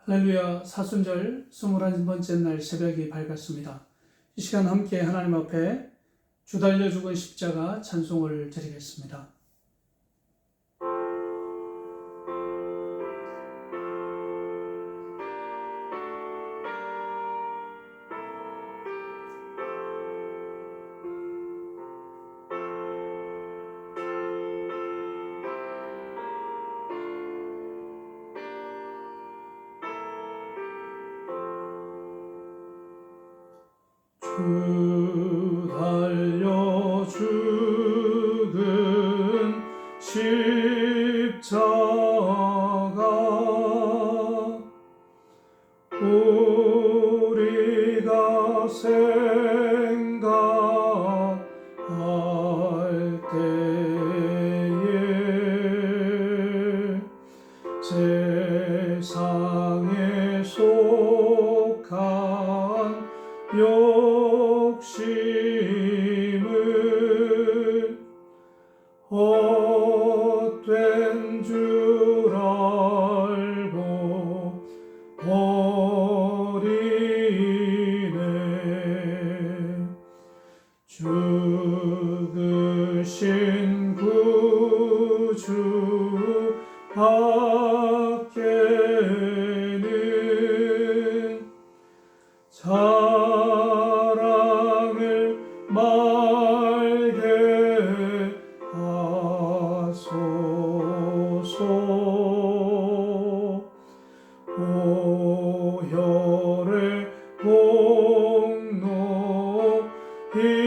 할렐루야. 사순절 21번째 날 새벽이 밝았습니다. 이 시간 함께 하나님 앞에 주 달려 죽은 십자가 찬송을 드리겠습니다. 주 달려 죽은 십자가 우리가 생각할 때에 세상에 속한 욕심을 헛된 줄 알고 버리네. 죽으신 구주 밖에는 자랑을 말게 하소서. 보혈의 공로 힘입어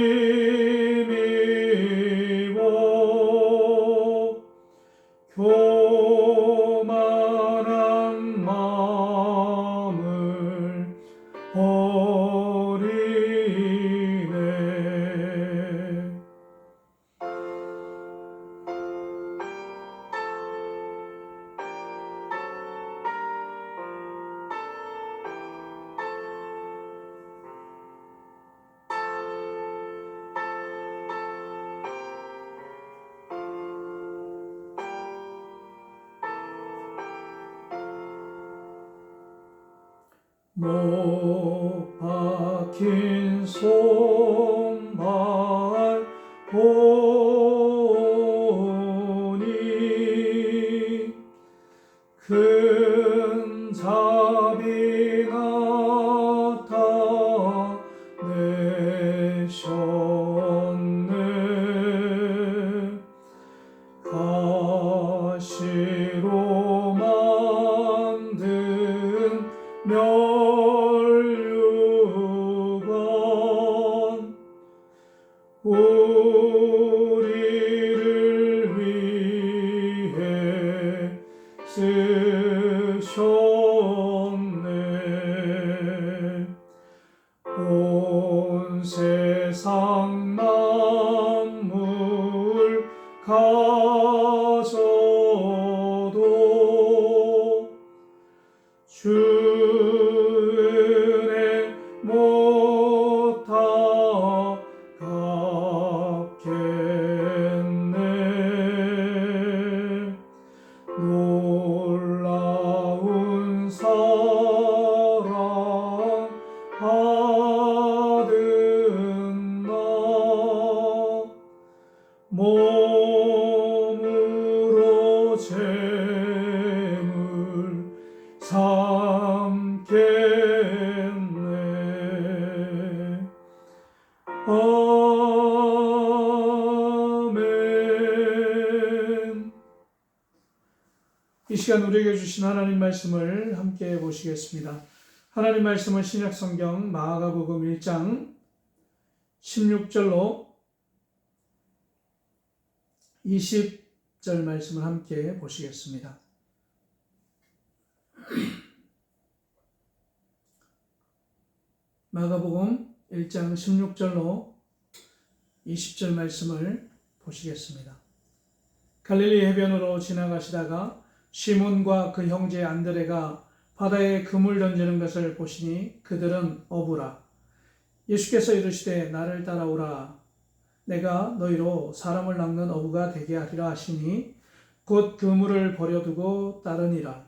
교만한 마음을 버리네. 못 박힌 손발 보니 큰 자비 나타내셨네. 가시로 만든 멸류관 우리를 위해 쓰셨네. 온 세상 만물 가져도 주 은혜 못다 갚겠네. 놀라운 사랑 받은 나 몸으로 제물 삼겠네. 아멘. 이 시간 우리에게 주신 하나님 말씀을 함께 보시겠습니다. 하나님 말씀은 신약성경 마가복음 1장 16절로 20절 말씀을 함께 보시겠습니다. 마가복음 1장 16절로 20절 말씀을 보시겠습니다. 갈릴리 해변으로 지나가시다가 시몬과 그 형제 안드레가 바다에 그물 던지는 것을 보시니 그들은 어부라. 예수께서 이르시되 나를 따라오라. 내가 너희로 사람을 낚는 어부가 되게 하리라 하시니 곧 그물을 버려두고 따르니라.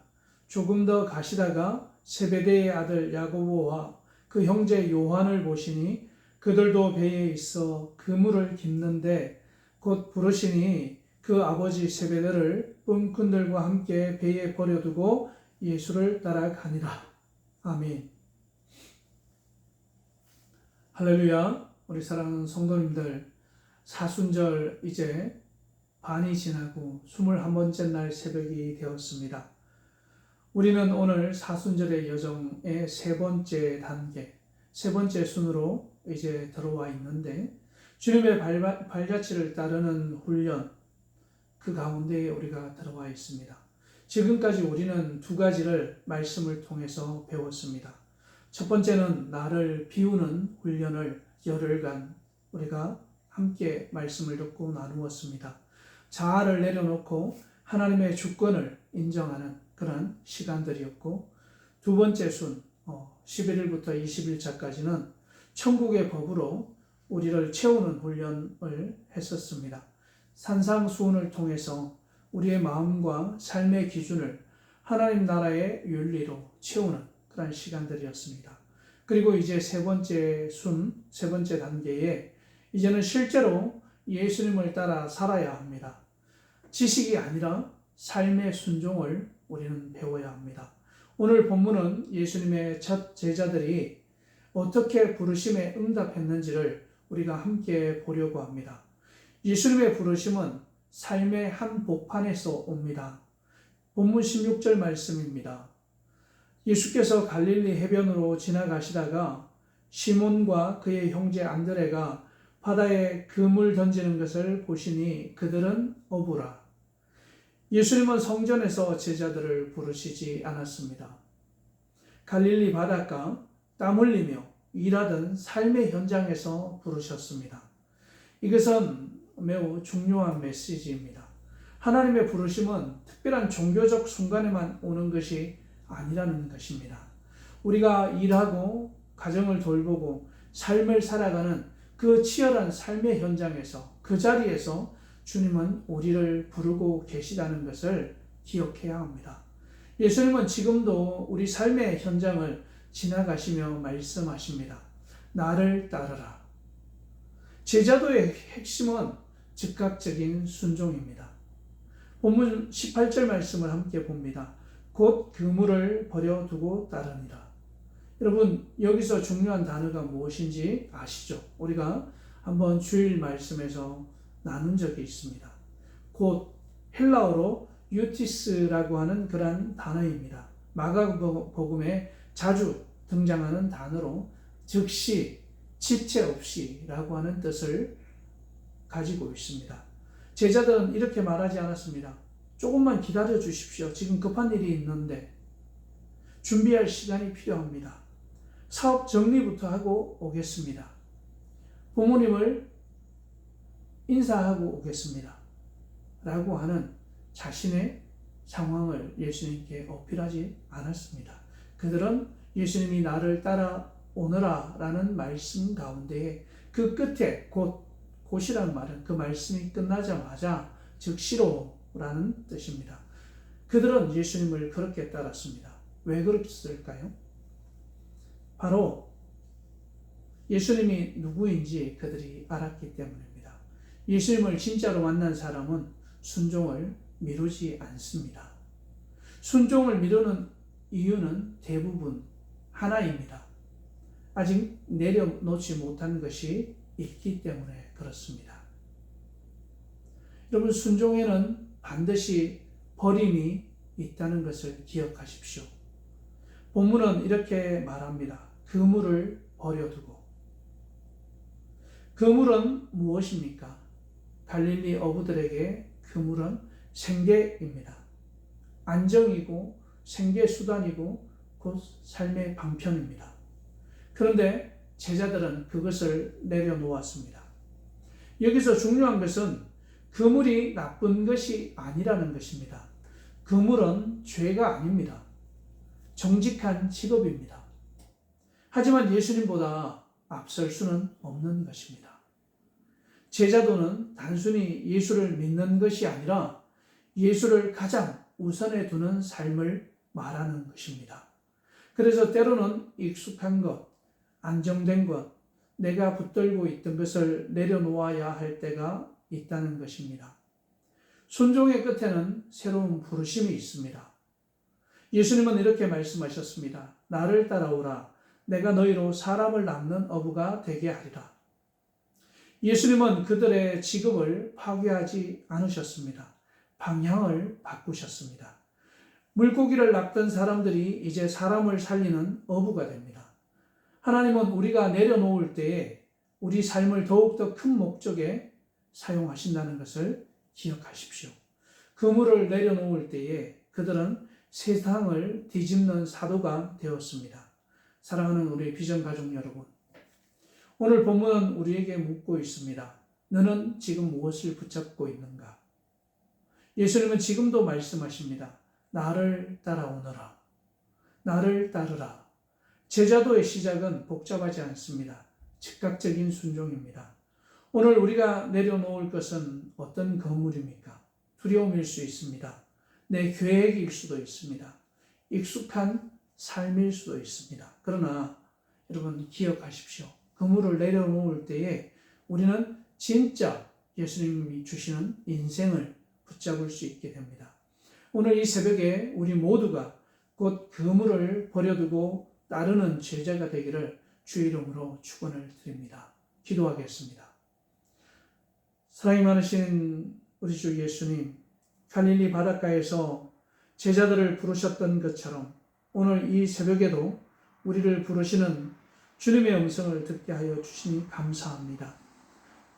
조금 더 가시다가 세베대의 아들 야고보와 그 형제 요한을 보시니 그들도 배에 있어 그물을 깁는데 곧 부르시니 그 아버지 세베대를 뿜꾼들과 함께 배에 버려두고 예수를 따라가니라. 아멘. 할렐루야. 우리 사랑하는 성도님들, 사순절 이제 반이 지나고 21번째 날 새벽이 되었습니다. 우리는 오늘 사순절의 여정의 세 번째 단계, 세 번째 순으로 이제 들어와 있는데, 주님의 발자취를 따르는 훈련, 그 가운데에 우리가 들어와 있습니다. 지금까지 우리는 두 가지를 말씀을 통해서 배웠습니다. 첫 번째는 나를 비우는 훈련을 열흘간 우리가 함께 말씀을 듣고 나누었습니다. 자아를 내려놓고 하나님의 주권을 인정하는 그런 시간들이었고, 두 번째 순 11일부터 20일차까지는 천국의 법으로 우리를 채우는 훈련을 했었습니다. 산상수훈을 통해서 우리의 마음과 삶의 기준을 하나님 나라의 윤리로 채우는 그런 시간들이었습니다. 그리고 이제 세 번째 순, 세 번째 단계에 이제는 실제로 예수님을 따라 살아야 합니다. 지식이 아니라 삶의 순종을 우리는 배워야 합니다. 오늘 본문은 예수님의 첫 제자들이 어떻게 부르심에 응답했는지를 우리가 함께 보려고 합니다. 예수님의 부르심은 삶의 한 복판에서 옵니다. 본문 16절 말씀입니다. 예수께서 갈릴리 해변으로 지나가시다가 시몬과 그의 형제 안드레가 바다에 그물 던지는 것을 보시니 그들은 어부라. 예수님은 성전에서 제자들을 부르시지 않았습니다. 갈릴리 바닷가 땀 흘리며 일하던 삶의 현장에서 부르셨습니다. 이것은 매우 중요한 메시지입니다. 하나님의 부르심은 특별한 종교적 순간에만 오는 것이 아니라는 것입니다. 우리가 일하고 가정을 돌보고 삶을 살아가는 그 치열한 삶의 현장에서, 그 자리에서 주님은 우리를 부르고 계시다는 것을 기억해야 합니다. 예수님은 지금도 우리 삶의 현장을 지나가시며 말씀하십니다. 나를 따르라. 제자도의 핵심은 즉각적인 순종입니다. 본문 18절 말씀을 함께 봅니다. 곧 그물을 버려두고 따르니라. 여러분, 여기서 중요한 단어가 무엇인지 아시죠? 우리가 한번 주일 말씀에서 나눈 적이 있습니다. 곧 헬라어로 유티스라고 하는 그런 단어입니다. 마가복음에 자주 등장하는 단어로 즉시, 지체 없이 라고 하는 뜻을 가지고 있습니다. 제자들은 이렇게 말하지 않았습니다. 조금만 기다려 주십시오. 지금 급한 일이 있는데 준비할 시간이 필요합니다. 사업 정리부터 하고 오겠습니다. 부모님을 인사하고 오겠습니다. 라고 하는 자신의 상황을 예수님께 어필하지 않았습니다. 그들은 예수님이 나를 따라오너라 라는 말씀 가운데 그 끝에 곧이라는 말은 그 말씀이 끝나자마자 즉시로 라는 뜻입니다. 그들은 예수님을 그렇게 따랐습니다. 왜 그랬을까요? 바로 예수님이 누구인지 그들이 알았기 때문입니다. 예수님을 진짜로 만난 사람은 순종을 미루지 않습니다. 순종을 미루는 이유는 대부분 하나입니다. 아직 내려놓지 못한 것이 있기 때문에 그렇습니다. 여러분, 순종에는 반드시 버림이 있다는 것을 기억하십시오. 본문은 이렇게 말합니다. 그물을 버려두고. 그물은 무엇입니까? 갈릴리 어부들에게 그물은 생계입니다. 안정이고 생계수단이고 곧 삶의 방편입니다. 그런데 제자들은 그것을 내려놓았습니다. 여기서 중요한 것은 그물이 나쁜 것이 아니라는 것입니다. 그물은 죄가 아닙니다. 정직한 직업입니다. 하지만 예수님보다 앞설 수는 없는 것입니다. 제자도는 단순히 예수를 믿는 것이 아니라 예수를 가장 우선에 두는 삶을 말하는 것입니다. 그래서 때로는 익숙한 것, 안정된 것, 내가 붙들고 있던 것을 내려놓아야 할 때가 있다는 것입니다. 순종의 끝에는 새로운 부르심이 있습니다. 예수님은 이렇게 말씀하셨습니다. 나를 따라오라. 내가 너희로 사람을 낳는 어부가 되게 하리라. 예수님은 그들의 직업을 파괴하지 않으셨습니다. 방향을 바꾸셨습니다. 물고기를 낚던 사람들이 이제 사람을 살리는 어부가 됩니다. 하나님은 우리가 내려놓을 때에 우리 삶을 더욱더 큰 목적에 사용하신다는 것을 기억하십시오. 그물을 내려놓을 때에 그들은 세상을 뒤집는 사도가 되었습니다. 사랑하는 우리 비전 가족 여러분, 오늘 본문은 우리에게 묻고 있습니다. 너는 지금 무엇을 붙잡고 있는가? 예수님은 지금도 말씀하십니다. 나를 따라오너라. 나를 따르라. 제자도의 시작은 복잡하지 않습니다. 즉각적인 순종입니다. 오늘 우리가 내려놓을 것은 어떤 건물입니까? 두려움일 수 있습니다. 내 계획일 수도 있습니다. 익숙한 삶일 수도 있습니다. 그러나 여러분 기억하십시오. 그물을 내려놓을 때에 우리는 진짜 예수님이 주시는 인생을 붙잡을 수 있게 됩니다. 오늘 이 새벽에 우리 모두가 곧 그물을 버려두고 따르는 제자가 되기를 주의 이름으로 축원을 드립니다. 기도하겠습니다. 사랑이 많으신 우리 주 예수님, 갈릴리 바닷가에서 제자들을 부르셨던 것처럼 오늘 이 새벽에도 우리를 부르시는 주님의 음성을 듣게 하여 주시니 감사합니다.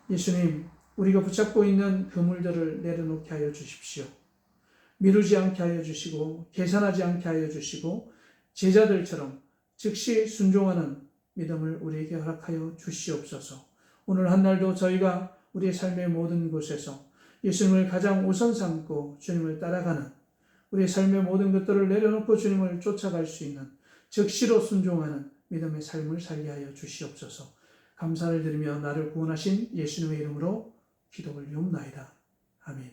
예수님, 우리가 붙잡고 있는 그물들을 내려놓게 하여 주십시오. 미루지 않게 하여 주시고 계산하지 않게 하여 주시고 제자들처럼 즉시 순종하는 믿음을 우리에게 허락하여 주시옵소서. 오늘 한 날도 저희가 우리의 삶의 모든 곳에서 예수님을 가장 우선 삼고 주님을 따라가는 우리의 삶의 모든 것들을 내려놓고 주님을 쫓아갈 수 있는 즉시로 순종하는 믿음의 삶을 살게 하여 주시옵소서. 감사를 드리며 나를 구원하신 예수님의 이름으로 기도를 옵나이다. 아멘.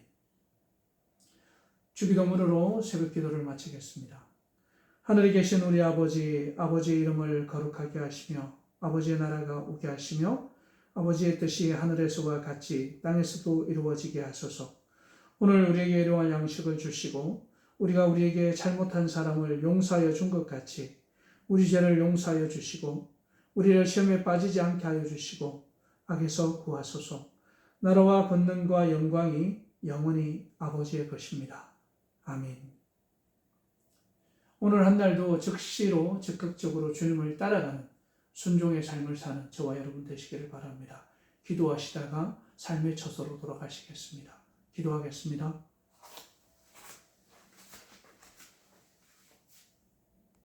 주기도문으로 새벽 기도를 마치겠습니다. 하늘에 계신 우리 아버지, 아버지의 이름을 거룩하게 하시며 아버지의 나라가 오게 하시며 아버지의 뜻이 하늘에서와 같이 땅에서도 이루어지게 하소서. 오늘 우리에게 일용할 양식을 주시고 우리가 우리에게 잘못한 사람을 용서하여 준 것 같이 우리 죄를 용서하여 주시고 우리를 시험에 빠지지 않게 하여 주시고 악에서 구하소서. 나라와 권능과 영광이 영원히 아버지의 것입니다. 아멘. 오늘 한 날도 즉시로 적극적으로 주님을 따라가는 순종의 삶을 사는 저와 여러분 되시기를 바랍니다. 기도하시다가 삶의 처소로 돌아가시겠습니다. 기도하겠습니다.